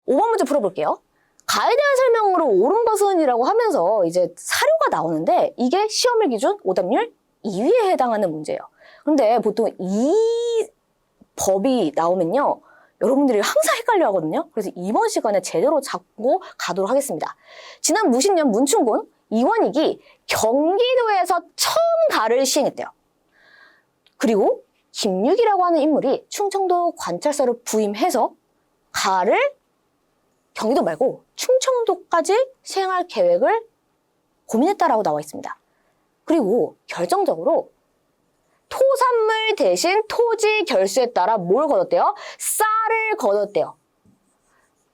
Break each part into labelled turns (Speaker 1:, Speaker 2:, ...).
Speaker 1: 5번 문제 풀어볼게요. 가에 대한 설명으로 옳은 것은 이라고 하면서 이제 사료가 나오는데 이게 시험일 기준 오답률 2위에 해당하는 문제예요. 그런데 보통 이 법이 나오면요. 여러분들이 항상 헷갈려 하거든요. 그래서 이번 시간에 제대로 잡고 가도록 하겠습니다. 지난 무신년 문충군 이원익이 경기도에서 처음 가를 시행했대요. 그리고 김육이라고 하는 인물이 충청도 관찰사로 부임해서 가를 경기도 말고 충청도까지 시행할 계획을 고민했다라고 나와 있습니다. 그리고 결정적으로 토산물 대신 토지 결수에 따라 뭘 거뒀대요? 쌀을 거뒀대요.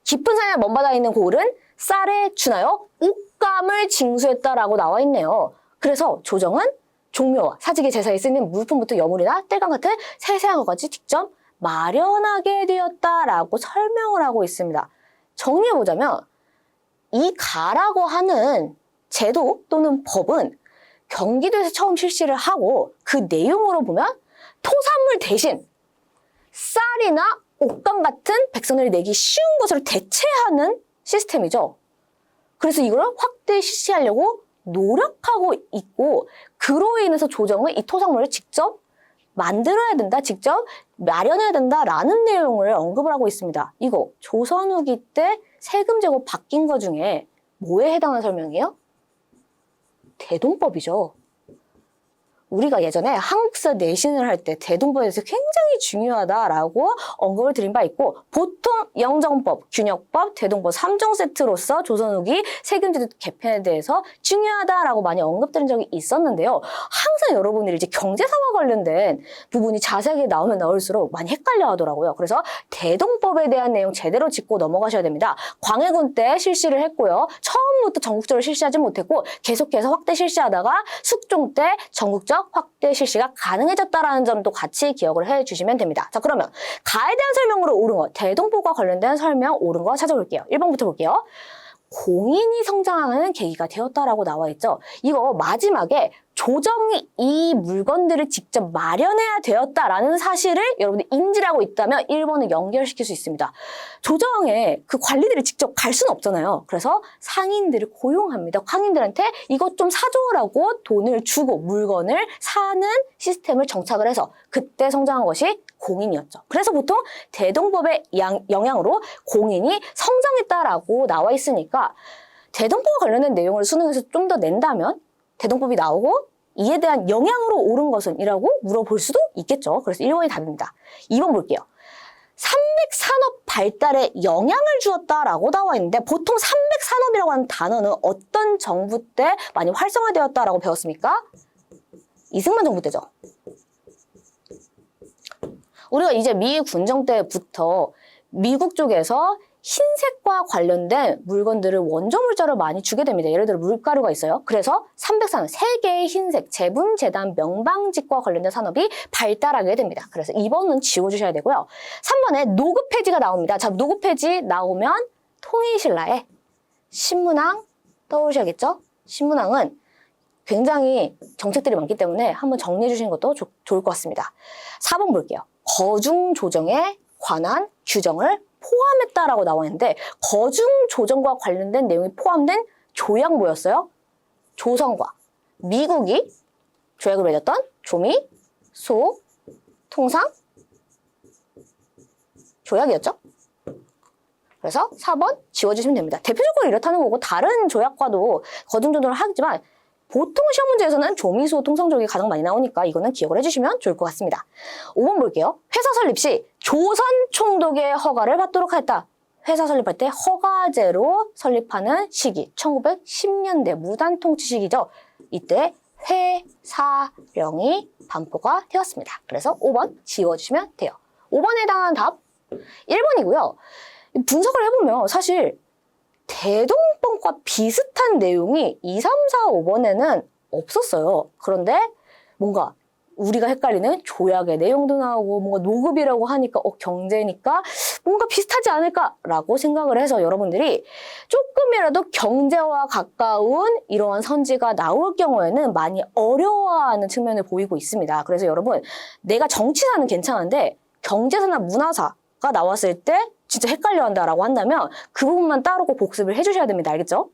Speaker 1: 깊은 산이나 먼 바다에 있는 고을은 쌀에 준하여 옷감을 징수했다라고 나와 있네요. 그래서 조정은 종묘와 사직의 제사에 쓰는 물품부터 여물이나 땔감 같은 세세한 것까지 직접 마련하게 되었다라고 설명을 하고 있습니다. 정리해보자면 이 가라고 하는 제도 또는 법은 경기도에서 처음 실시를 하고 그 내용으로 보면 토산물 대신 쌀이나 옷감 같은 백성들이 내기 쉬운 것으로 대체하는 시스템이죠. 그래서 이걸 확대 실시하려고 노력하고 있고 그로 인해서 조정은 이 토산물을 직접 만들어야 된다, 직접 마련해야 된다라는 내용을 언급을 하고 있습니다. 이거 조선 후기 때 세금 제고 바뀐 것 중에 뭐에 해당하는 설명이에요? 대동법이죠. 우리가 예전에 한국사 내신을 할 때 대동법에 대해서 굉장히 중요하다라고 언급을 드린 바 있고 보통 영정법, 균역법, 대동법 3종 세트로서 조선 후기 세금제도 개편에 대해서 중요하다라고 많이 언급드린 적이 있었는데요. 항상 여러분들이 이제 경제사와 관련된 부분이 자세하게 나오면 나올수록 많이 헷갈려 하더라고요. 그래서 대동법에 대한 내용 제대로 짚고 넘어가셔야 됩니다. 광해군 때 실시를 했고요. 처음부터 전국적으로 실시하지 못했고 계속해서 확대 실시하다가 숙종 때 전국적 확대 실시가 가능해졌다라는 점도 같이 기억을 해주시면 됩니다. 자, 그러면 가에 대한 설명으로 옳은 것, 대동법과 관련된 설명 옳은 거 찾아볼게요. 1번부터 볼게요. 공인이 성장하는 계기가 되었다라고 나와 있죠. 이거 마지막에 조정이 이 물건들을 직접 마련해야 되었다라는 사실을 여러분들 인지를 하고 있다면 1번을 연결시킬 수 있습니다. 조정에 그 관리들이 직접 갈 수는 없잖아요. 그래서 상인들을 고용합니다. 상인들한테 이것 좀 사줘라고 돈을 주고 물건을 사는 시스템을 정착을 해서 그때 성장한 것이 공인이었죠. 그래서 보통 대동법의 영향으로 공인이 성장했다라고 나와 있으니까 대동법과 관련된 내용을 수능에서 좀 더 낸다면 대동법이 나오고 이에 대한 영향으로 옳은 것은 이라고 물어볼 수도 있겠죠. 그래서 1번이 답입니다. 2번 볼게요. 삼백산업 발달에 영향을 주었다라고 나와 있는데 보통 삼백산업이라고 하는 단어는 어떤 정부 때 많이 활성화되었다라고 배웠습니까? 이승만 정부 때죠. 우리가 이제 미 군정 때부터 미국 쪽에서 흰색과 관련된 물건들을 원조 물자를 많이 주게 됩니다. 예를 들어 물가루가 있어요. 그래서 삼백산업, 세계의 흰색, 제분, 재단, 명방직과 관련된 산업이 발달하게 됩니다. 그래서 2번은 지워주셔야 되고요. 3번에 노급폐지가 나옵니다. 자, 노급폐지 나오면 통일신라에 신문항 떠오르셔야겠죠? 신문항은 굉장히 정책들이 많기 때문에 한번 정리해 주시는 것도 좋을 것 같습니다. 4번 볼게요. 거중조정에 관한 규정을 포함했다라고 나와 있는데 거중조정과 관련된 내용이 포함된 조약 뭐였어요? 조선과 미국이 조약을 맺었던 조미, 소, 통상 조약이었죠? 그래서 4번 지워주시면 됩니다. 대표적으로 이렇다는 거고 다른 조약과도 거중조정을 하지만 보통 시험 문제에서는 조미소 통상조약이 가장 많이 나오니까 이거는 기억을 해주시면 좋을 것 같습니다. 5번 볼게요. 회사 설립 시 조선 총독의 허가를 받도록 하였다. 회사 설립할 때 허가제로 설립하는 시기 1910년대 무단 통치 시기죠. 이때 회사령이 반포가 되었습니다. 그래서 5번 지워주시면 돼요. 5번에 해당하는 답 1번이고요. 분석을 해보면 사실 대동법과 비슷한 내용이 2, 3, 4, 5번에는 없었어요. 그런데 뭔가 우리가 헷갈리는 조약의 내용도 나오고 뭔가 노급이라고 하니까 경제니까 뭔가 비슷하지 않을까라고 생각을 해서 여러분들이 조금이라도 경제와 가까운 이러한 선지가 나올 경우에는 많이 어려워하는 측면을 보이고 있습니다. 그래서 여러분 내가 정치사는 괜찮은데 경제사나 문화사가 나왔을 때 진짜 헷갈려 한다라고 한다면 그 부분만 따로 꼭 복습을 해주셔야 됩니다. 알겠죠?